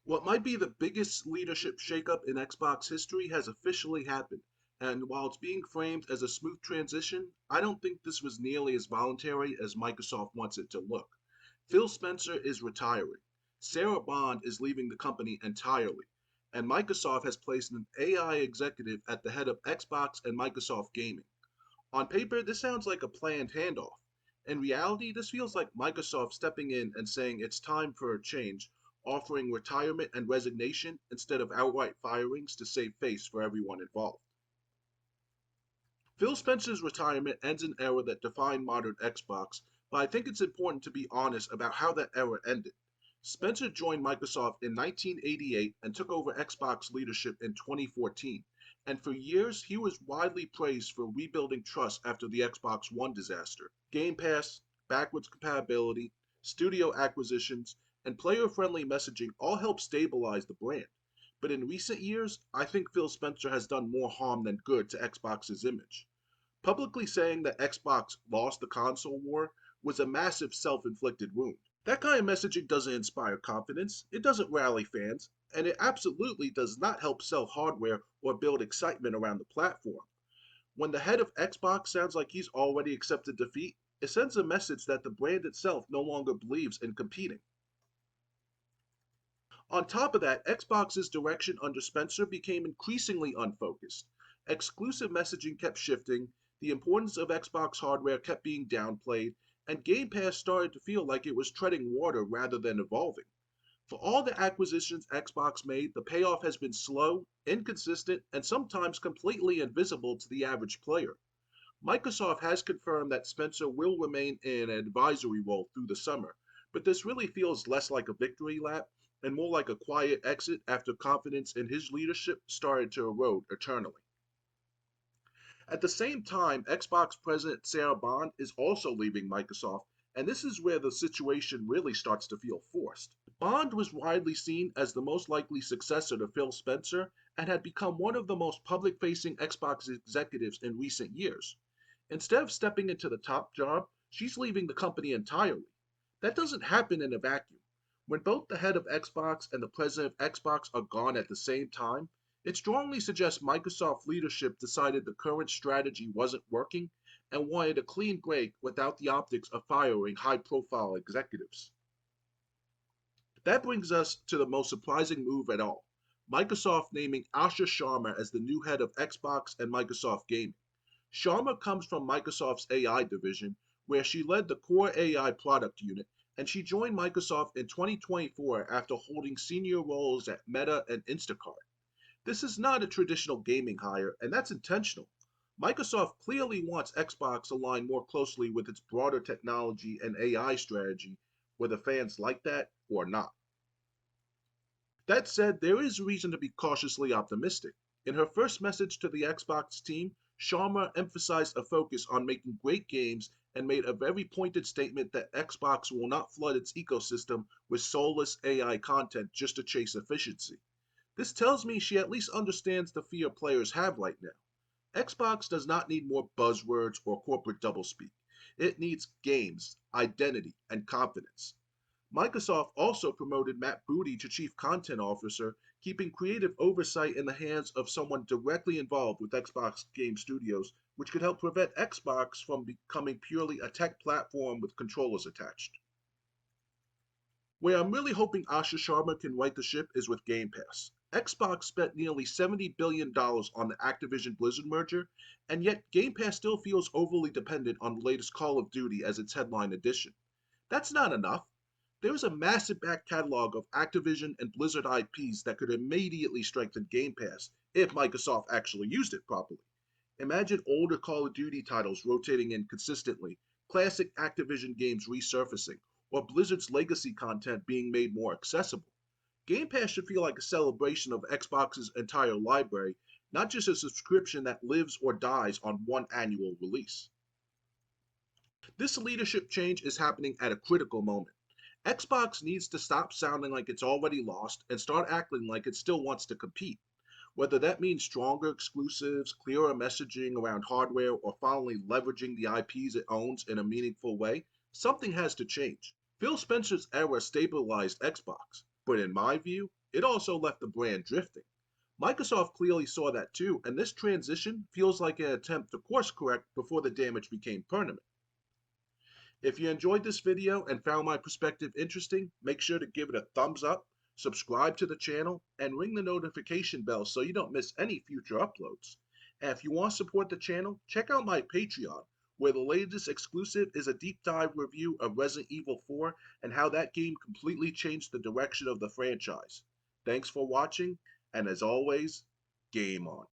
What might be the biggest leadership shakeup in Xbox history has officially happened, and while it's being framed as a smooth transition, I don't think this was nearly as voluntary as Microsoft wants it to look. Phil Spencer is retiring, Sarah Bond is leaving the company entirely, and Microsoft has placed an AI executive at the head of Xbox and Microsoft Gaming. On paper, this sounds like a planned handoff. In reality, this feels like Microsoft stepping in and saying it's time for a change, offering retirement and resignation instead of outright firings to save face for everyone involved. Phil Spencer's retirement ends an era that defined modern Xbox, but I think it's important to be honest about how that era ended. Spencer joined Microsoft in 1988 and took over Xbox leadership in 2014, and for years he was widely praised for rebuilding trust after the Xbox One disaster. Game Pass, backwards compatibility, studio acquisitions, and player friendly messaging all helped stabilize the brand. But in recent years, I think Phil Spencer has done more harm than good to Xbox's image. Publicly saying that Xbox lost the console war was a massive self inflicted wound. That kind of messaging doesn't inspire confidence, it doesn't rally fans, and it absolutely does not help sell hardware or build excitement around the platform. When the head of Xbox sounds like he's already accepted defeat, it sends a message that the brand itself no longer believes in competing. On top of that, Xbox's direction under Spencer became increasingly unfocused. Exclusive messaging kept shifting, the importance of Xbox hardware kept being downplayed, and Game Pass started to feel like it was treading water rather than evolving. For all the acquisitions Xbox made, the payoff has been slow, inconsistent, and sometimes completely invisible to the average player. Microsoft has confirmed that Spencer will remain in an advisory role through the summer, but this really feels less like a victory lap and more like a quiet exit after confidence in his leadership started to erode eternally. At the same time, Xbox President Sarah Bond is also leaving Microsoft, and this is where the situation really starts to feel forced. Bond was widely seen as the most likely successor to Phil Spencer and had become one of the most public facing Xbox executives in recent years. Instead of stepping into the top job, she's leaving the company entirely. That doesn't happen in a vacuum. When both the head of Xbox and the president of Xbox are gone at the same time, it strongly suggests Microsoft leadership decided the current strategy wasn't working and wanted a clean break without the optics of firing high profile executives. That brings us to the most surprising move at all, Microsoft naming Asha Sharma as the new head of Xbox and Microsoft Gaming. Sharma comes from Microsoft's AI division, where she led the core AI product unit, and she joined Microsoft in 2024 after holding senior roles at Meta and Instacart. This is not a traditional gaming hire, and that's intentional. Microsoft clearly wants Xbox aligned more closely with its broader technology and AI strategy, whether fans like that or not. That said, there is reason to be cautiously optimistic. In her first message to the Xbox team, Sharma emphasized a focus on making great games and made a very pointed statement that Xbox will not flood its ecosystem with soulless AI content just to chase efficiency. This tells me she at least understands the fear players have right now. Xbox does not need more buzzwords or corporate doublespeak. It needs games, identity, and confidence. Microsoft also promoted Matt Booty to Chief Content Officer, keeping creative oversight in the hands of someone directly involved with Xbox Game Studios, which could help prevent Xbox from becoming purely a tech platform with controllers attached. Where I'm really hoping Asha Sharma can right the ship is with Game Pass. Xbox spent nearly $70 billion on the Activision Blizzard merger, and yet Game Pass still feels overly dependent on the latest Call of Duty as its headline edition. That's not enough. There's a massive back catalog of Activision and Blizzard IPs that could immediately strengthen Game Pass if Microsoft actually used it properly. Imagine older Call of Duty titles rotating in consistently, classic Activision games resurfacing, or Blizzard's legacy content being made more accessible. Game Pass should feel like a celebration of Xbox's entire library, not just a subscription that lives or dies on one annual release. This leadership change is happening at a critical moment. Xbox needs to stop sounding like it's already lost and start acting like it still wants to compete. Whether that means stronger exclusives, clearer messaging around hardware, or finally leveraging the IPs it owns in a meaningful way, something has to change. Phil Spencer's era stabilized Xbox, but in my view, It also left the brand drifting. Microsoft clearly saw that too, and this transition feels like an attempt to course correct before the damage became permanent. If you enjoyed this video and found my perspective interesting, make sure to give it a thumbs up, subscribe to the channel, and ring the notification bell so you don't miss any future uploads. And if you want to support the channel, check out my Patreon, where the latest exclusive is a deep dive review of Resident Evil 4 and how that game completely changed the direction of the franchise. Thanks for watching, and as always, game on.